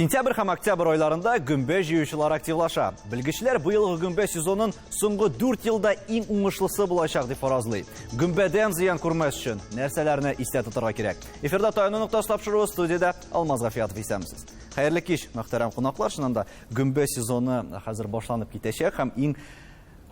Сентябрь һәм октябрь айларында гөмбә җыючылар активлаша. Белгечләр быелгы гөмбә сезонын соңгы 4 елда иң уңышлысы булачак дип фаразлый. Гөмбәдән зыян күрмәс өчен нәрсәләрне истә тотарга кирәк? Эфирда таяну нуктасы тапшыруы студияда Алмаз Гафиятов исәмсез. Хәерле кич, мөхтәрәм кунаклар, шунда гөмбә сезоны хәзер башланып китәчәк һәм иң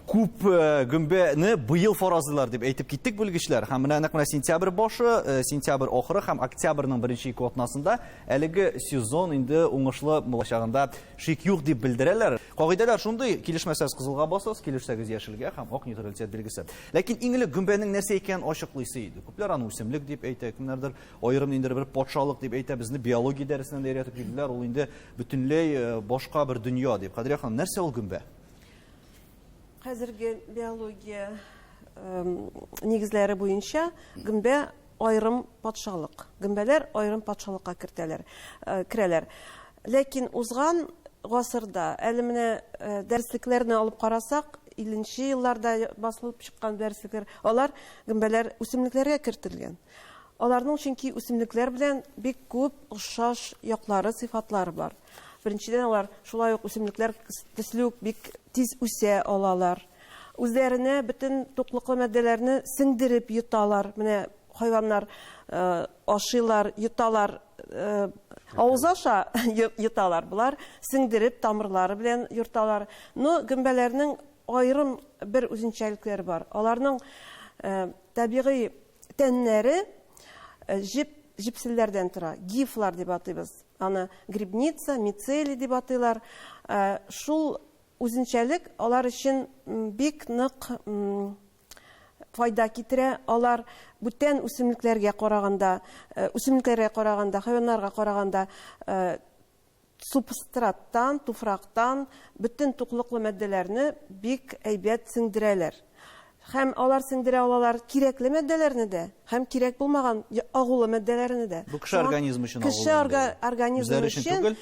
күп гөмбәне быел фаразлыйлар дип әйтеп киттек белгечләр. Һәм менә сентябрь башы, сентябрь ахыры һәм октябрьнең беренче ике атнасында әлеге сезон инде уңышлы булачагында шик юк дип белдерәләр. Кагыйдәләр шундый: килешмәсәз кызылга басасыз, килешсәгез яшелгә һәм ак нейтралитет белгесе. Ләкин иң элек гөмбәнең нәрсә икәнен ачыклыйсы иде. Күпләр аны үсемлек дип әйтә, кемнәрдер аерым инде бер патшалык дип әйтә. Безне биология дәресеннән дә өйрәтеп килделәр. Ул инде бөтенләй башка бер дөнья дип. Кадрия ханым, нәрсә ул гөмбә? Хәзерге биология нигезләре буенча гөмбә айрым патшалык. Гөмбәләр айрым патшалыкка керәләр. Ләкин узган гасырда, әле менә дәреслекләрне алып карасак, 50нче елларда басылып чыккан дәреслектер, алар гөмбәләр үсемлекләргә кертелгән. Аларның чөнки үсемлекләр белән бик күп охшаш яклары, сыйфатлары бар. Беренчедән, алар шулай ук үсемлекләр төсле үк бик тиз үсә алалар. Үзләренә бөтен туклыклы матдәләрне сеңдереп йоталар. Менә хайваннар ашыйлар, йоталар, авыз аша йоталар. Булар сеңдереп тамырлары белән йоталар. Но гөмбәләрнең аерым бер үзенчәлекләре бар. Аларның табигый тәннәре җепселләрдән тора. Гифлар дип атыйбыз. Аны грибница, мицелий дип атыйлар. Шул үзенчәлек алар өчен бик нык файда китерә. Алар бүтән үсемлекләргә караганда, хайваннарга караганда субстраттан, туфрактан бүтән туклыклы матдәләрне бик әйбәт сеңдерәләр. Һәм алар сеңдерә алалар кирәкле матдәләрне дә, һәм кирәк булмаган агулы матдәләрне дә. Бу кеше организмы өчен агулы. Кеше организмы өчен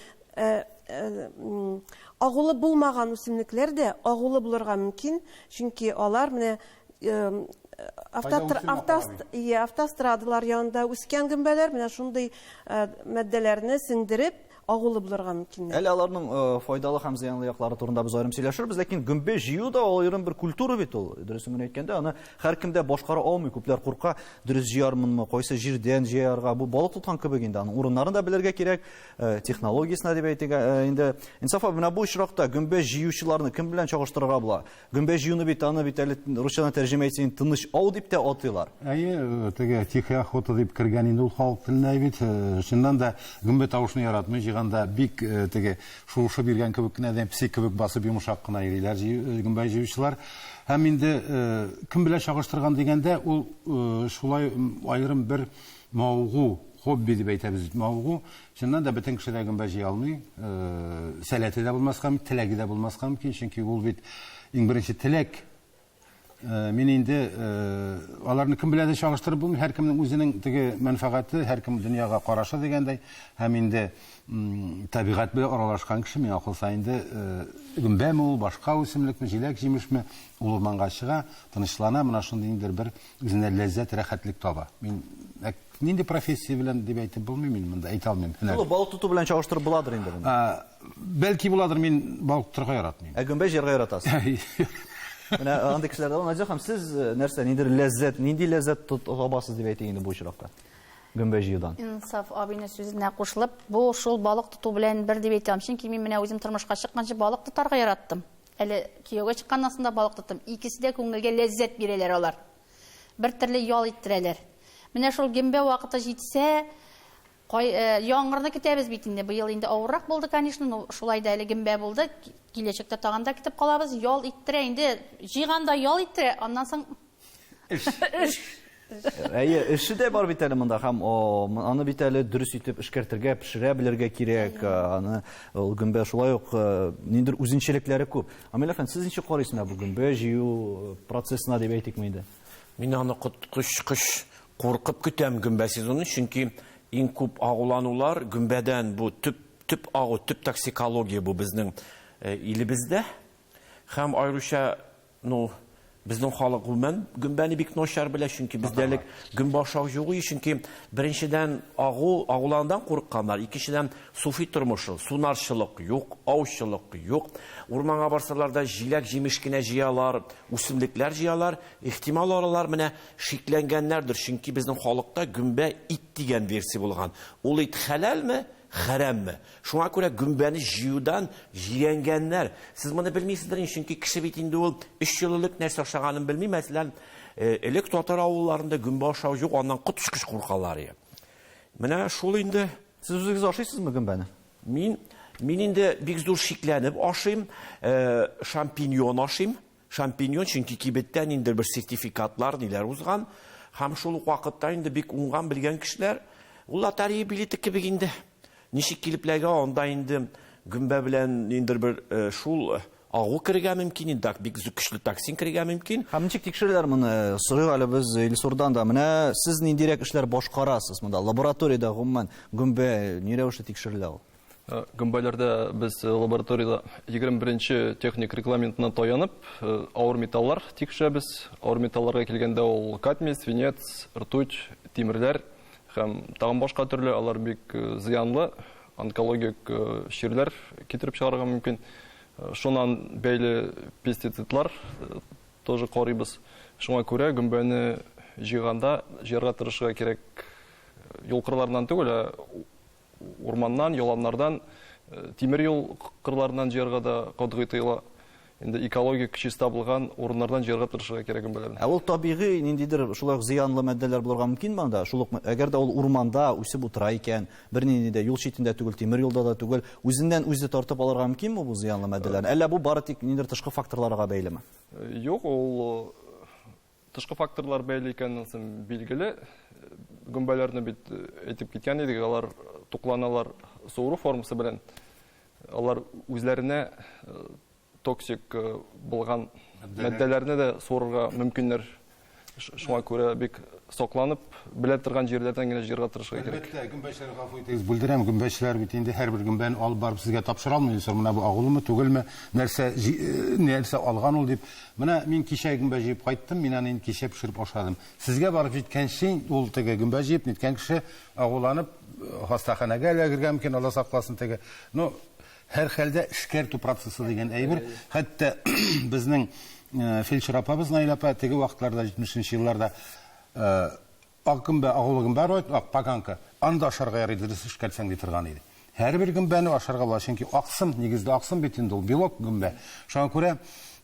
агулы булмаган үсемлекләр дә агулы булырга мөмкин, чөнки алар менә автострадалар янында үскән гөмбәләр менә шундый матдәләрне сеңдереп агулы булырга мөмкин. Әле аларның файдалы һәм зыянлы яклары турында без аерым сөйләшербез, ләкин гөмбә җыю да аерым бер культура бит ул. Дөресен генә әйткәндә, аны һәркем дә башкара алмый. Күпләр курка, дөрес җыярмынмы, кайсы җирдән җыярга. Бу балык тоткан кебек инде. Аның урыннарын да белергә кирәк, технологиясына дип әйтергә. Инде инсафа менә бу очракта гөмбә җыючыларны кем белән чагыштырырга була? Гөмбә җыюны бит аны бит әле русчадан тәрҗемә итсәң тыныч ау дип тә атыйлар. Әйе, теге тихая охота дип кергән инде ул халык теленә бит. Шуннан да гөмбә тавышны яратмый, җыйганда бик теге шушы биргән кебек кенә дә псик кебек басып йомшак кына йөриләр гөмбә җыючылар. Һәм инде кем белән чагыштырган дигәндә, ул шулай аерым бер маугу, хобби дип әйтәбез. Маугу, шуннан да бөтен кеше дә гөмбә җыя алмый. Сәләте дә булмаска мөмкин, теләге дә булмаска мөмкин, чөнки ул бит иң беренче теләк. Мин инде аларны кем белән дә чагыштырып булмый, һәркемнең үзенең теге мәнфәгате, һәркем дөньяга карашы дигәндәй, һәм инде табигать белән аралашкан кеше мин акылса инде гөмбәме ул, башка үсемлекме, җиләк җимешме, ул урманга чыга, тынычлана, менә шундый бер үзенә ләззәт, рәхәтлек таба. Мин нинди профессия белән дип әйтеп булмый, мин монда әйтә алмыйм. Ул балык тоту белән чагыштырып буладыр инде буны. Бәлки буладыр, мин балык тотырга яратмыйм. Гөмбә җыярга яратасыз. Менә андый кешеләрдә ул Наҗа ханым, сез нәрсә, нинди ләззәт табасыз дип әйтә инде бу очракта? Гөмбә җыюдан. Инсаф абыйның сүзенә кушылып, бу шул балык тоту белән бер дип әйтәм. Чөнки мин менә үзем тормышка чыкканчы балык тотарга яраттым. Әле кияүгә чыкканнан соң да балык тоттым. Икесе дә күңелгә ләззәт бирәләр алар. Бер төрле ял иттерәләр. Менә шул гөмбә вакыты җитсә, яңгырны көтәбез бит инде. Быел инде авыррак булды, конечно, шулай да әле гөмбә булды. Киләчәктә тагында китеп калабыз, ял иттерә инде. Җыйганда ял иттерә, аннан соң Әйе, эше дә бар бит әле монда, һәм аны бит әле дөрес итеп эшкәртергә, пешерә белергә кирәк. Аны ул гөмбә шулай ук ниндер үзенчәлекләре күп. Амил әфәнд, сез ничек карыйсыз бу гөмбә җыю процессына дип әйтикме инде? Мин аны коткыч куркып көтәм гөмбә сезонын, чөнки иң күп агуланулар гөмбәдән бу төп агу, төп токсикология бу безнең илебездә. Һәм аеруча, Безнең халык гомумән гөмбәне бик начар белә, чөнки бездә гөмбә ашау юк, чөнки беренчедән агуландан курыкканнар, икенчедән суфи тормышы, сунарчылык юк, аучылык юк. Урманга барсалар да җиләк-җимеш кенә җыялар, үсемлекләр җыялар. Ихтимал алар менә шикләнгәннәрдер, чөнки безнең халыкта гөмбә ит дигән версия булган. Ул ит хәләлме? Хәрәмме? Шуңа күрә гөмбәне җыюдан җирәнгәннәр. Сез моны белмисездер, чөнки кеше бит инде ул 3 ел элек нәрсә ашаганын белми. Мәсәлән, элек татар авылларында гөмбә ашау юк, аннан котышкыш куркалар иде. Менә шул инде. Сез үзегез ашыйсызмы гөмбәне? Мин инде бик зур шикләнеп ашыйм, шампиньон ашыйм. Шампиньон, чөнки кибеттән инде бер сертификатлар ниләр узган. Һәм шул ук вакытта инде бик уңган билгән кешеләр ул лотерея билеты кебек инде. Ничек килепләгә анда инде гөмбә белән инде бер шул агу кергә мөмкин инде, бик көчле токсин кергә мөмкин. Һәм ничек тикшерәләр моны? Сорый әле без Илсурдан да. Менә сез ниндирәк эшләр башкарасыз монда? Лабораториядә гомумән гөмбә ни рәвешле тикшерелә ул? Гөмбәләрдә без лабораториядә 21-нче техник регламентына таянып, авыр металлар тикшерәбез. Авыр металларга килгәндә ул кадмий, свинец, ртуть, тимерләр һәм тагын башка төрле, алар бик зыянлы, онкологик чирләр китереп чыгарырга мөмкин. Шуннан бәйле пестицидлар тоже карыйбыз. Шуңа күрә гөмбәне җыйганда җыярга тырышырга кирәк юл кырларыннан түгел, урманнан, яланнардан, тимер юл кырларыннан җыярга да катгый тыела. Инде экологик чиста булган урыннардан җыярга тырышырга кирәк гөмбәләрне. Ул табигый ниндидер шулай зыянлы матдәләр булырга мөмкинме анда? Шул әгәр дә ул урманда үсеп утыра икән, бернинди дә юл читендә түгел, тимер юлда да түгел, үзеннән үзе тартып алырга мөмкинме бу зыянлы матдәләрне? Әллә бу бары тик ниндидер тышкы факторларга бәйлеме? Юк, ул тышкы факторлар бәйле икәнен билгеле. Гөмбәләрне бит әйтеп киткән идек, алар тукланалар суыру формасы белән. Алар үзләренә токсик булган матдәләрне дә суырырга мөмкиннәр. Шуңа күрә бик сакланып, белә торган җирләрдән генә җыярга тырышырга кирәк. Әлбәттә, гөмбәчеләр гафу итегез, белдерәм, гөмбәчеләр бит инде һәрбер гөмбәне алып барып сезгә тапшыра алмый, менә бу агылмы, түгелме, нәрсә алган ул дип. Менә мин кичә гөмбә җыеп кайттым, мин аны кичә пешереп ашадым. Сезгә барып җиткәнче ул теге гөмбә җыеп ниткән кеше агуланып хастаханәгә эләгергә мөмкин, Алла сакласын теге. Ну, һәр хәлдә эшкәртү процессы дигән әйбер, хәтта безнең фельдшер апабыз Наил апа теге вакытларда 70-нче елларда агымба агылыгым бар ой, паганка. Анда ашарга ярый дөрес эшкәртсәң ди торган иде. Һәрбер гөмбәне ашарга була, чөнки аксым, нигездә аксым бит инде ул белок гөмбә. Шуңа күрә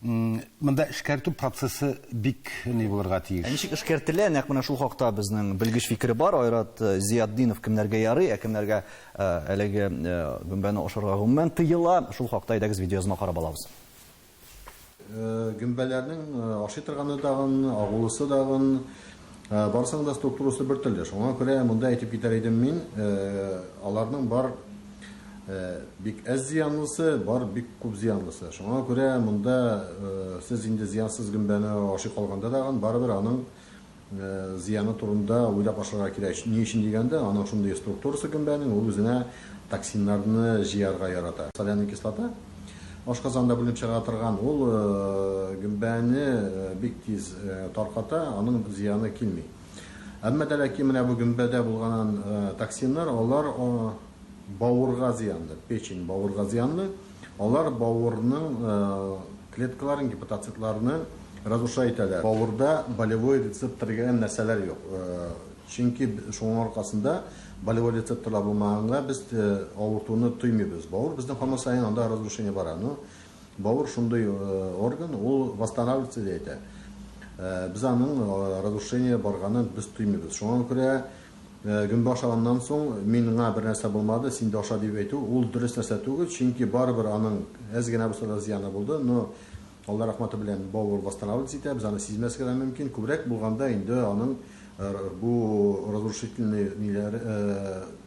монда эшкәртү процессы бик ни булырга тиеш. Ничек эшкәртелә? Нәкъ менә шул хакта безнең белгеч фикере бар. Айрат Зиятдинов кемнәргә ярый, кемнәргә әлеге гөмбәне ашарга гомумән тыела. Шул хакта әйдәгез видеозны карап алабыз. Гөмбәләрнең ашый торганы дагын, агулысы дагын, барсаң да структурасы бер төрле. Шуңа күрә монда әйтеп китәр идем мин, аларның бар бик әз зыянлысы, бар бик күп зыянлысы. Шуңа күрә монда сез инде зыянсыз гөмбәне ашый калганда дагын барыбер аның зыяны турында уйлап ашарга кирәк. Ни өчен дигәндә, аның шундый структурасы гөмбәнең ул үзенә токсиннарны җыярга ярата. Соляный кислота ашказанда бүленеп чыга торган, ул гөмбәне бик тиз тарката, аның зыяны килми. Әмма дә ләкин менә бу гөмбәдә булган токсиннар, алар бауырга зыянлы, печень бауырга зыянлы. Алар бауырның клеткаларын, гепатоцитларны разрушай итәләр. Бауырда болевой рецептор дигән нәрсәләр юк. Чөнки шуның аркасында болевой рецепторлар булмаганга без авыртуны тоймыйбыз. Бауыр безнең һәммә сайын анда разрушение бара. Ну, бауыр шундый орган, ул восстанавливается диде. Без аның разрушение барганын без тоймыйбыз. Шуңа күрә гөмбә ашаганнан соң минеңә бер нәрсә булмады, син дә аша дип әйтү, ул дөрес нәрсә түгел, чөнки барыбер аның әз генә булса да зыяны булды. Но Алла рәхмәте белән бауыр восстанавливается итә, без аны сизмәскә дә мөмкин. Күбрәк булганда инде аның бу разрушительный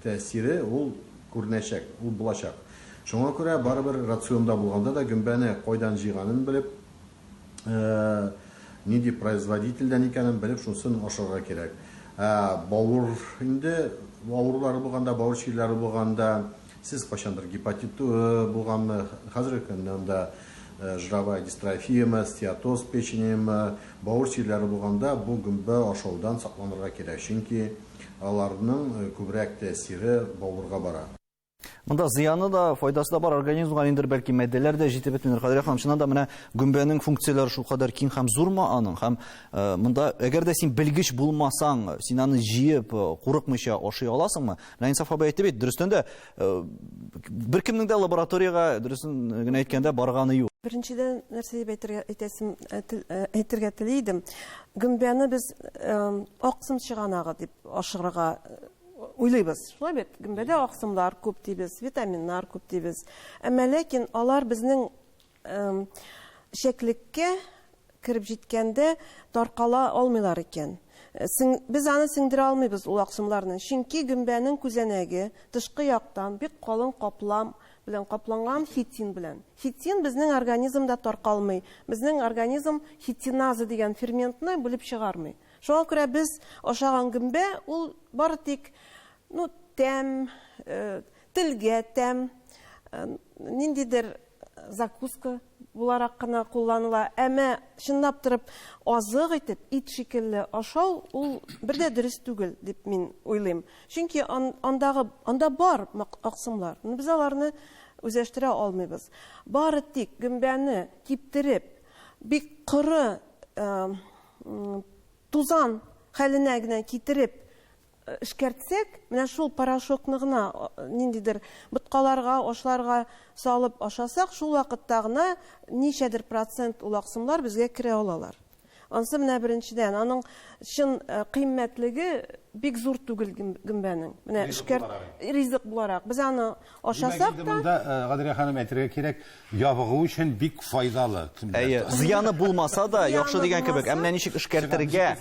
тәэсире ул күренәчәк, ул булачак. Шуңа күрә барыбер рационда булганда да гөмбәне кайдан җыйганын белеп, нинди производительдән икәнен белеп, шунысын ашарга кирәк. Бауыр инде авырулары булганда, бауыр чирләре булганда, сез кайчандыр гепатит булганмы, хәзерге көндә жировая дистрофия, стеатоз печени, бауыр сирләре булганда бу гөмбә ашаудан сакланырга кирәк, чөнки аларның күбрәк тәэсире бауырга бара. Монда зыяны да, файдасы да бар, организмга индер бәлки мәддәләр дә җитеп бетмәдер. Кадерле ханым, чыннан да менә гөмбәнең функцияләре шул кадәр киң һәм зурмы аның? Һәм монда әгәр дә син белгеч булмасаң, син аны җыеп, курыкмыйча ашый аласыңмы? Менә Инсаф абый әйтте бит, дөрестән дә беркемнең дә лабораториягә дөресен генә әйткәндә барганы юк. Беренчедән нәрсә дип әйтергә тели идем. Гөмбәне без аксым чыганагы дип ашырга уйлыйбыз. Шулай бит, гөмбәдә аксымлар күп дибез, витаминнар күп дибез. Әмма ләкин алар безнең шәклеккә кирип җиткәндә таркала алмыйлар икән. Без аны сеңдерә алмыйбыз ул аксымларны. Чөнки гөмбәнең күзәнәге тышкы яктан бик калын каплам белән капланган хитин белән. Хитин безнең организмда таркалмый. Безнең организм хитиназа дигән ферментны бүлеп чыгармый. Шуңа күрә без ашаган гөмбә ул бары тик тәм, телгә тәм, ниндидер закуска буларак кына кулланыла. Әмма чынлап торып азык итеп, ит шикелле ашау ул бердә дөрес түгел дип мин уйлыйм. Чөнки анда бар аксымлар. Без аларны үзләштерә алмыйбыз. Бары тик гөмбәне киптереп, бик коры тузан хәленә генә китереп эшкәртсәк, менә шул порошокны гына ниндидер боткаларга, ашларга салып ашасак, шул вакытта гына ничәдер процент ул аксымлар безгә керә алалар. Ансы менә беренчедән, аның чын кыйммәтлеге бик зур түгел гөмбәнең. Менә ризык буларак. Без аны ашасак та, Гадилә ханым әйтергә кирәк, ябыгы өчен бик файдалы. Зыяны булмаса да, яхшы дигән кебек. Әмма ничек эшкәртергә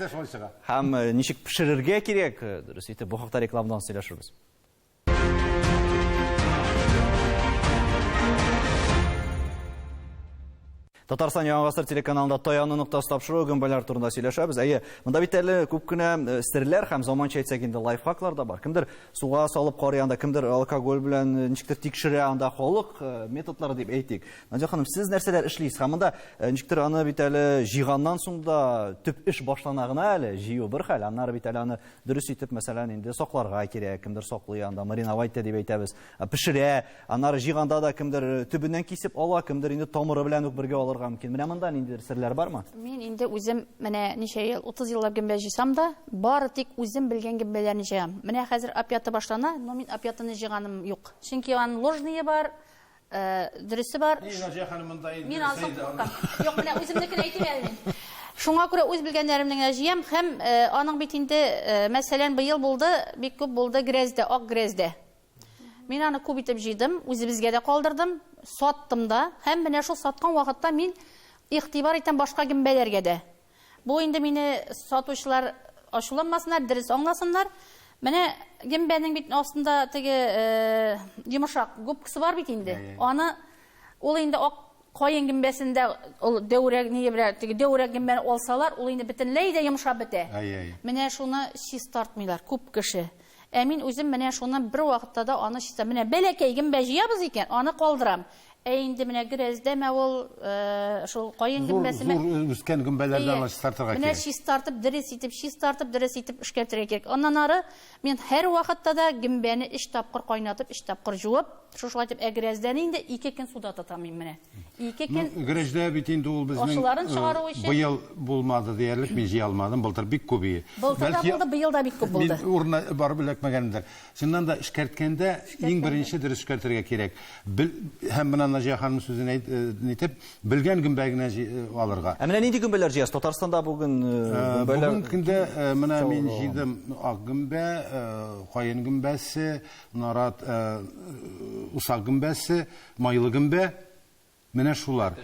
һәм ничек пешерергә кирәк, дөрес итеп, бу хакта рекламадан сөйләшербез. Татарстан Яңа Гасыр телеканалында Таяны нуктасы тапшыру гөмбәләр турында сөйләшәбез. Монда бит әле күп кенә серләр һәм заманча әйтсәк инде лайфхаклар да бар. Кемдер суга салып карый анда, кемдер алкоголь белән ничектер тикшерә анда, халык методлары дип әйтик. Наҗа ханым, сез нәрсәләр эшлисез? Һәм монда ничектер аны бит әле җыйганнан соң да төп эш башлана гына әле, җыю бер хәл. Аннары бит әле аны дөрес итеп, мәсәлән, инде сакларга кирәк, кемдер саклый анда, мариновать дип әйтәбез. Пешерә, аннары җыйганда да кемдер төбеннән кисеп ала, кемдер инде тамыры белән үк бергә алырга мөмкин. Менә монда нинди серләр бармы? Мин инде үзем менә ничә ел, 30 еллап гөмбә җыйсам да, бары тик үзем белгән гөмбәләрне җыям. Менә хәзер апъяты башлана, но мин апъятыны җыйганым юк. Чөнки аның ложные бар, дөресе бар. Мин алсам куркам. Юк, менә үземнекене әйтим әле. Шуңа күрә үз белгәннәремне җыям һәм аның бит инде мәсәлән быел булды, бик күп булды грәздә, ак грәздә. Мин аны күп итеп җыйдым, үзебезгә дә калдырдым, саттым да, һәм менә шул саткан вакытта мин игътибар итәм башка гөмбәләргә дә. Бу инде мине сатучылар ачуланмасыннар, дөрес аңласыннар. Менә гөмбәнең бит астында теге йомшак губкасы бар бит инде. Аны ул инде ак кайын гөмбәсендә ул дәүрәк нигә белән теге дәүрәк гөмбәне алсалар, ул инде бөтенләй дә йомшап бетә. Менә шуны чист тартмыйлар күп кеше. Әмин үзем менә шуны бер вакытта да аны чиста менә бәләкәй гөмбә җыябыз икән, аны калдырам. Инде менә грәздәме ул шул кайын гөмбәсеме? Зур үскән гөмбәләрдән чистартырга кирәк. Менә чистартып, дөрес итеп эшкәртергә кирәк. Аннан ары мен һәр вакытта да гөмбәне 3 тапкыр кайнатып, 3 тапкыр җуып, шулай итеп грәздән инде 2 көн суда тотам мин менә. 2 көн. Грәздә бит инде ул безнең быел булмады диярлек, мин җыя алмадым, былтыр бик күп. Былтыр быел да бик күп булды. Мин урына барып эләкмәгәндер. Шуннан да эшкәрткәндә иң беренче дөрес эшкәртергә кирәк. Һәм менә Наҗия ханым сүзен әйтеп, белгән гөмбәгенә алырга. Менә нинди гөмбәләр җыясыз? Татарстанда бүген гөмбәләр. Бүген көндә менә мин җыйдым ак гөмбә, кайын гөмбәсе, нарат усак гөмбәсе, майлы гөмбә. Менә шулар.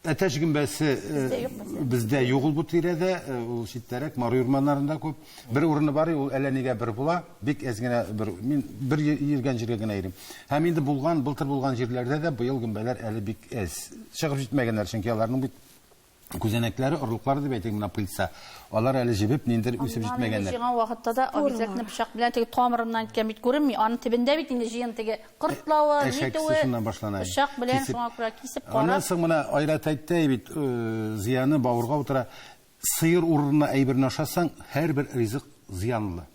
Әтәч гөмбәсе бездә юк ул бу тирәдә, ул читтәрәк, Мары урманнарында күп. Бер урыны бар, ул әллә нигә бер була, бик әз генә мин бер йөргән җиргә генә йөрим. Һәм инде булган, былтыр булган җирләрдә дә быел гөмбәләр әле бик әз. Чыгып җитмәгәннәр, чөнки аларның бит күзәнәкләре, орлыклары дип әйтик, менә пыльца. Алар әле җибеп, ниндер үсеп җитмәгәннәр. Җыйган вакытта да обязательно пычак белән теге тамырыннан киткән бит күренми. Аның төбендә бит инде җыен теге кыртлавы, шуннан башлана. Пычак белән шуңа күрә кисеп Аннан карап. соң менә Айрат әйтте бит, зыяны бавырга утыра. Сыер урынына әйберне ашасаң, һәрбер ризык зыянлы.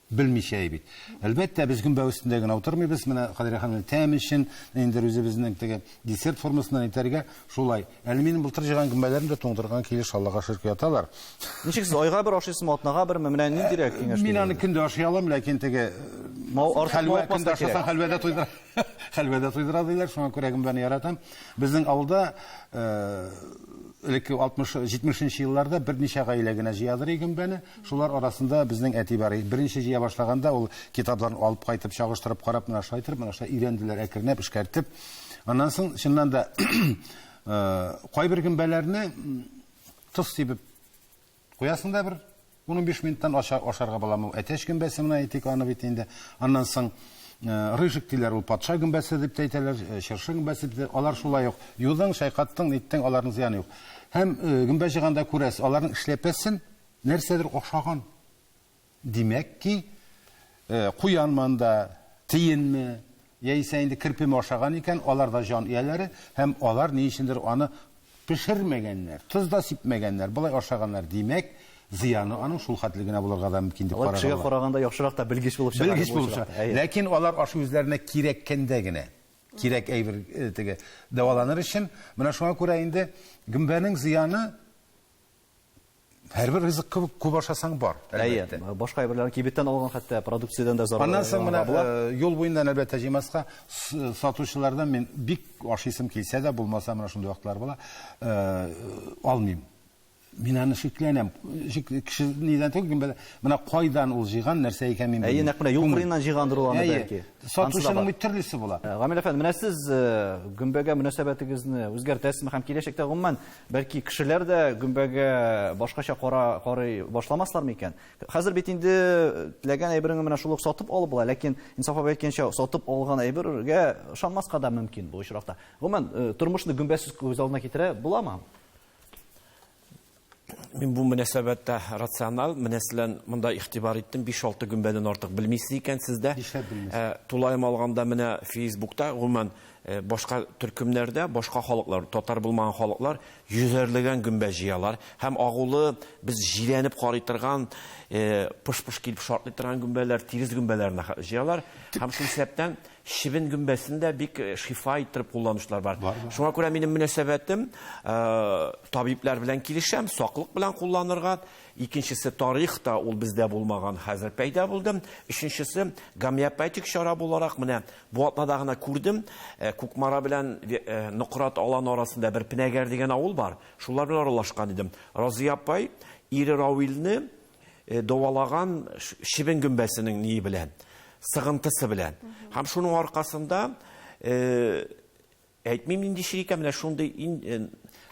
Белмичә бит. Әлбәттә, без гөмбә өстендә генә утырмыйбыз. Менә Кадирә ханым тәм өчен инде үзебезнең теге десерт формасыннан әйтәргә шулай. Әле минем былтыр җыган гөмбәләрне дә туңдырган килеш Аллага шөркә яталар. Ничек сез айга бер ашыйсызмы, атнага берме? Менә ниндирәк киңәш? Мин аны көндә ашый алам, ләкин теге хәлвә көндә ашасаң хәлвәдә туйдыра. Хәлвәдә туйдыра диләр, шуңа күрә гөмбәне яратам. Безнең авылда элекке 60-70 елларда берничә гаилә генә җыядыр гөмбәне. Шулар арасында безнең әти бар. Беренче җыя башлаганда ул китапларны алып кайтып чагыштырып карап, менә шулай итеп, менә шулай өйрәнделәр, әкренләп эшкәртеп. Аннан соң чыннан да кайбер гөмбәләрне тоз сибеп куясың да бер 15 минуттан ашарга буламы. Әтәч гөмбәсе менә әйтик аны бит инде. Аннан соң рыжык диләр, ул патша гөмбәсе дип әйтәләр, шыршы гөмбәсе дип. Алар шулай ук. Юдың, шайкаттың, ниттең аларның зыяны юк. Һәм гөмбә җыганда күрәс, аларның эшләпәсен нәрсәдер охшаган. Димәк ки, куянманда, тиенме, яисә инде кирпеме охшаган икән, алар да җан ияләре, һәм алар ни өчендер аны пешермәгәннәр, тоз да сипмәгәннәр, булай охшаганнар. Димәк, зыяны аның шул хәтлегенә булырга да мөмкин дип Алар кешегә карарга. караганда яхшырак та белгеч булып чыга. Белгеч булып чыга. Ләкин алар ашы үзләренә кирәккәндә генә, кирәк әйбер теге дәваланыр өчен, менә шуңа күрә инде гөмбәнең зыяны һәрбер ризык күп ашасаң бар. Әлбәттә. Башка әйберләрне кибеттән алган хәтта продукциядән дә зарар. Аннан соң менә юл буенда әлбәттә җыймаска сатучылардан мен бик ашыйсым килсә дә, булмаса менә шундый вакытлар була, алмыйм. Мин аны шикләнәм. Кеше нидән түгел, менә кайдан ул җыйган нәрсә икән мин Әйе, нәкъ менә юл кырыеннан җыйгандыр ул аны бәлки. Сатучының төрлесе була. Гамил әфәнде, менә сез гөмбәгә мөнәсәбәтегезне үзгәртәсезме һәм киләчәктә гомумән бәлки кешеләр дә гөмбәгә башкача карый башламаслармы икән? Хәзер бит инде теләгән әйбереңне менә шул ук сатып алып була, ләкин инсаф әйткәнчә сатып алган әйбергә ышанмаска да мөмкин бу очракта. Гомумән тормышны гөмбәсез күз алдына китерә буламы? Мин бу мөнәсәбәттә рациональ, мәсәлән, монда игътибар иттем, 5-6 гөмбәдән артык белмисез икән сездә. Тулайым алганда менә Facebook'та гомумән башка төркемнәрдә, башка халыклар, татар булмаган халыклар йөзәрлегән гөмбә җыялар. Һәм агулы без җирәнеп карый торган, пыш-пыш килеп шартлый торган гөмбәләр, тирез гөмбәләрне җыялар. Һәм шул сәбәптән шибен гөмбәсендә бик шифа иттереп кулланучылар бар. Шуңа күрә минем мөнәсәбәтем табиблар белән килешәм, саклык белән кулланырга. Икенчесе тарихта ул бездә булмаган, хәзер пәйда булды. Өченчесе гомеопатик чара буларак менә бу атнада гына күрдем. Кукмара белән Нократ алан арасында бер Пенәгәр дигән авыл бар. Шулар белән аралашкан идем. Разия апай ире Равилне давалаган шибен гөмбәсенең ни белән, сыгынтысы белән. Һәм шуның аркасында әйтмим инде ширикә менә шундый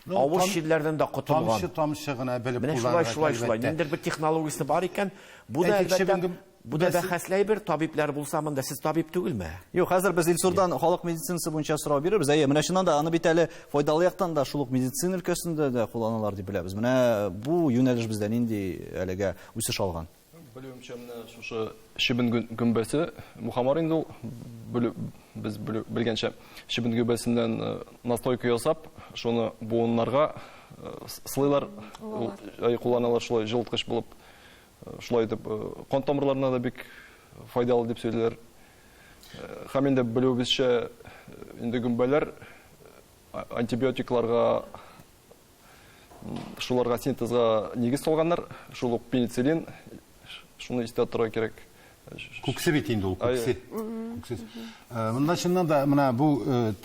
авыр ширләрдән дә котылган. Тамчы гына белеп кулланырга. Шулай. Ниндер бер технологиясе бар икән. Бу да әлбәттә бу да бәхәсләй бер табиблар булса монда сез табиб түгелме? Юк, хәзер без Илсурдан халык медицинасы буенча сорау бирәбез. Әйе, менә шуннан да аны бит әле файдалы яктан да шул ук медицина өлкәсендә дә кулланалар дип беләбез. Менә бу юнәлеш бездә нинди әлегә үсеш алган? Белүемчә, менә шушы шибен гөмбәсе Мухаммар инде ул без белгәнчә шибен гөмбәсеннән настойка ясап, шуны буыннарга сылыйлар, кулланалар, шулай җылыткыч булып, шулай итеп кан тамырларына да бик файдалы дип сөйлиләр. Һәм инде белүебезчә инде гөмбәләр антибиотикларга, шуларга синтезга нигез салганнар, шул ук пенициллин, шуны истә торырга кирәк. Күксе бит инде ул, күксе. Монда чыннан да менә бу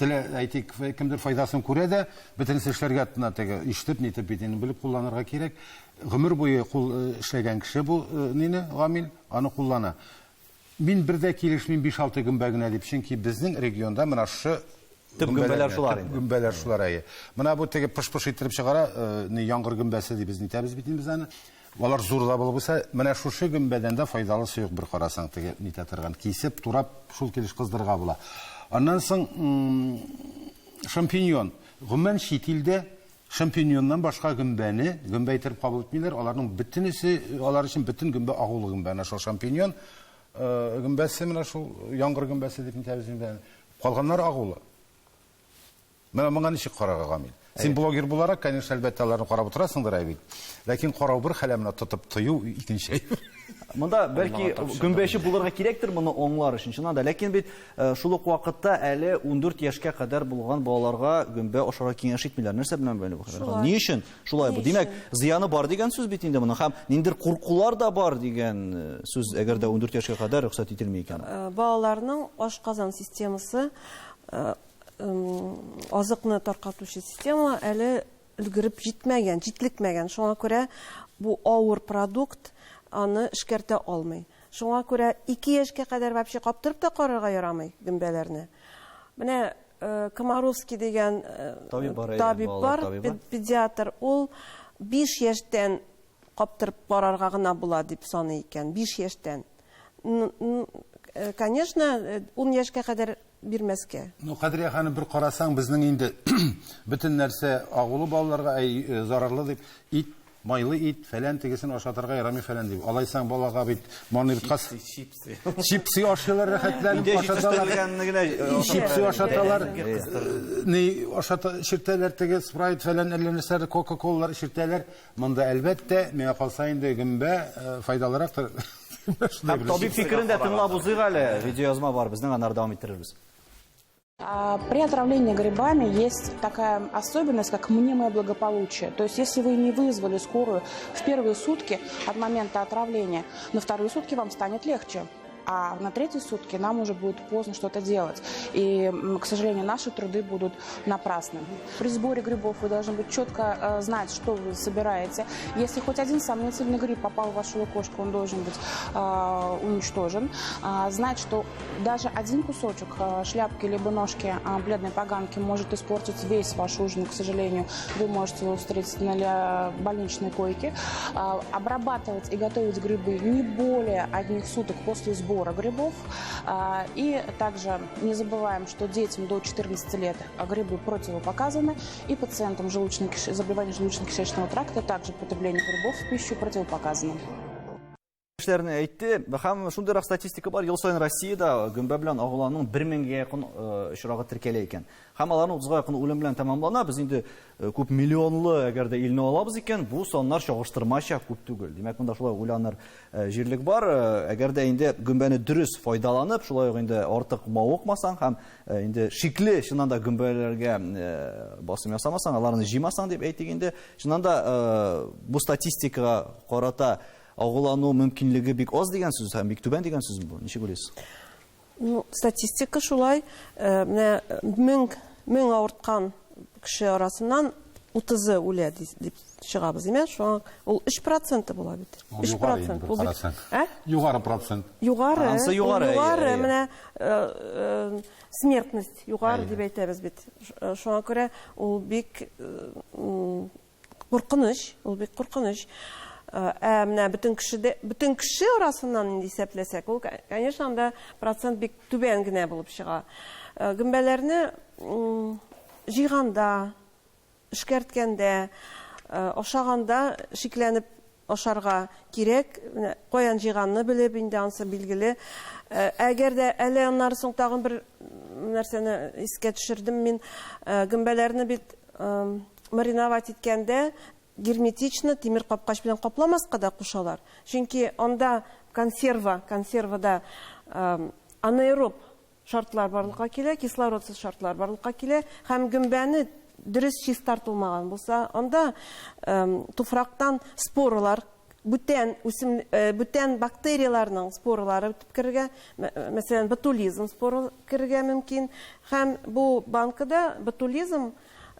теле әйтик, кемдер файдасын күрә дә, бөтенесе эшләргә тына теге ишетеп, нитеп бит инде белеп кулланырга кирәк. Гомер буе эшләгән кеше бу нине, Гамил, аны куллана. Мин бердә килешмим 5-6 гөмбә генә дип, чөнки безнең регионда менә шу гөмбәләр шулар инде. Гөмбәләр шулар әйе. Менә бу теге пыш-пыш иттереп чыгара, ни яңгыр гөмбәсе дип без нитәбез бит инде без аны. Алар зур да булса, менә шушы гөмбәдән дә файдалы сөйк бер карасаң, теге нитә торган, кисеп, турап, шул килеш кыздырга була. Аннан соң шампиньон. Гомумән чит илдә шампиньоннан башка гөмбәне, гөмбә итеп кабул итмиләр. Аларның бөтенесе, алар өчен бөтен гөмбә агулы гөмбә. Шул шампиньон гөмбәсе менә шул яңгыр гөмбәсе дип әйтәбез инде. Калганнар агулы. Менә моңа ничек карарга Гамил? Син блогер буларак, конечно, әлбәттә аларны карап утырасыңдыр бит. Ләкин карау бер хәлемне тотып тою икенче. Монда бәлки гөмбәче булырга кирәктер моны аңлар өчен чыннан да. Ләкин бит шул ук вакытта әле 14 яшькә кадәр булган балаларга гөмбә ашарга киңәш итмиләр. Нәрсә белән бәйле бу хәбәр? Ни өчен шулай бу? Димәк, зыяны бар дигән сүз бит инде моның. Һәм ниндидер куркулар да бар дигән сүз, әгәр дә 14 яшькә кадәр рөхсәт ителми икән. Балаларның ашказан системасы, азыкны таркатучы система әле өлгереп җитмәгән, җитлекмәгән. Шуңа күрә бу авыр продукт аны эшкәртә алмый. Шуңа күрә 2 яшькә кадәр вообще каптырып та карарга ярамый гөмбәләрне. Менә Комаровский дигән табиб бар, педиатр, ул 5 яшьтән каптырып карарга гына була дип саный икән, 5 яшьтән. Конечно, 10 яшькә кадәр бирмәскә. Ну, Кадрия ханым, бер карасаң, безнең инде бөтен нәрсә агулы балаларга зарарлы дип, ит, майлы ит, фәлән тегесен ашатырга ярамый фәлән дип. Алайсаң балага бит манибыткас чипсы ашыйлар, рәхәтләнеп ашаталар. Чипсы ашаталар. Ни ашата ширтәләр теге спрайт фәлән әлләнәсәр, кока-колалар ширтәләр. Монда әлбәттә миңа калса инде гөмбә файдалырактыр. Табиб фикерендә тыңлап узыйк әле. Видеоязма бар, безнең аннары дәвам иттерербез. При отравлении грибами есть такая особенность, как мнимое благополучие. То есть, если вы не вызвали скорую в первые сутки от момента отравления, на вторые сутки вам станет легче. А на третьи сутки нам уже будет поздно что-то делать. И, к сожалению, наши труды будут напрасны. При сборе грибов вы должны быть четко знать, что вы собираете. Если хоть один сомнительный гриб попал в вашу лукошку, он должен быть уничтожен. Знать, что даже один кусочек шляпки либо ножки бледной поганки может испортить весь ваш ужин. К сожалению, вы можете его встретить на больничной койке. Обрабатывать и готовить грибы не более 1 суток после сбора грибов. И также не забываем, что детям до 14 лет грибы противопоказаны, и пациентам заболевания желудочно-кишечного тракта также потребление грибов в пищу противопоказано. Эшләрне әйтте, һәм шундый статистика бар, ел сайын Россиядә гөмбә белән агуланың 1000-гә якын очрагы теркәлә икән. Һәм аларның 30-га якын үлем белән тәмамлана. Без инде күп миллионлы, әгәр дә илне алабыз икән, бу саннар чагыштырмача күп түгел. Димәк, монда шулай уйланыр җирлек бар. Әгәр дә инде гөмбәне дөрес файдаланып, шулай ук инде артык мавыкмасаң һәм инде шикле чыннан да гөмбәләргә басым ясамасаң, аларны җыймасаң дип әйтик инде. Чыннан да бу статистикага карата агулану мөмкинлеге бик аз дигән сүз һәм бик түбән дигән сүз бу. Ничек уйлыйсыз? Ну, статистика шулай. Менә 1000 авырткан кеше арасыннан 30-ы үлә дип чыгабыз, имә? Шуңа ул 3% була бит. 3%. Бу югары процент. Югары. Ансы югары. Югары, менә смертность югары дип әйтәбез бит. Шуңа күрә ул бик куркыныч, Менә бөтен кеше арасыннан инде исәпләсәк, ул, конечно, анда процент бик түбән генә булып чыга. Гөмбәләрне җыйганда, эшкәрткәндә, ашаганда шикләнеп ашарга кирәк. Каян җыйганны белеп инде ансы билгеле. Әгәр дә әле аннары соң тагын бер нәрсәне искә төшердем мин, гөмбәләрне бит мариновать иткәндә герметично тимер капкач белән капламаска да кушалар. Чөнки анда консервада анаэроб шартлар барлыкка килә, кислородсыз шартлар барлыкка килә, һәм гөмбәне дөрес чистартылмаган булса, анда туфрактан спорлар, бүтән бактерияларның спорлары керергә, мәсәлән, ботулизм споры керергә мөмкин, һәм бу банкада ботулизм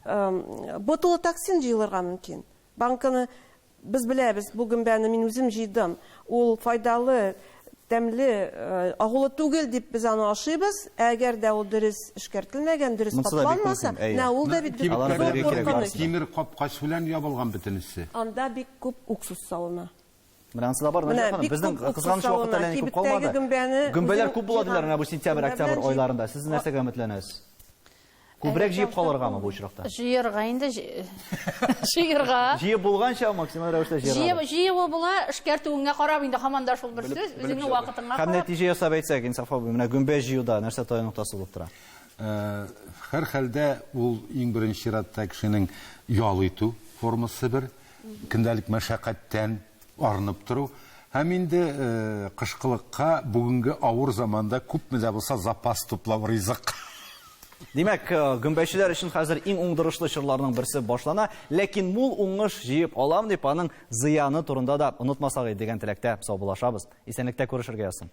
ботулотоксин җыелырга мөмкин. Банканы без беләбез, бу гөмбәне мин үзем җыйдым. Ул файдалы, тәмле, агулы түгел дип біз аны ашыйбыз. Әгәр дә ул дөрес эшкәртелмәгән, дөрес капланмаса, ул да бит тимер капкач белән ябылган бөтенесе. Анда бик күп уксус салына. Менә ансы да бар, безнең кызганыч вакыт әле күп калмады. Гөмбәләр күп була диләр менә бу сентябрь, октябрь айларында. Сез нәрсәгә өметләнәсез? Күбрәк җыеп калыргамы бу очракта? Җыерга инде җыерга. Җыеп булганча максималь рәвештә җыерга. Җыеп була, эшкәртүеңә карап инде һаман да шул бер сүз, үзеңнең вакытыңа Һәм карап. нәтиҗә ясап әйтсәк, Инсаф абый, менә гөмбә җыюда нәрсә таяк ноктасы булып тора? Һәр хәлдә ул иң беренче чиратта кешенең ял итү формасы бер, көндәлек мәшәкатьтән арынып тору. Һәм инде кышкылыкка бүгенге авыр заманда күпме дә булса запас туплау ризык. Димәк, гөмбәчеләр өчен хәзер иң уңдырышлы чорларның берсе башлана, ләкин мул уңыш җыеп алам дип аның зыяны турында да онытмасак дигән теләктә саубуллашабыз. Исәнлектә күрешергә язсын.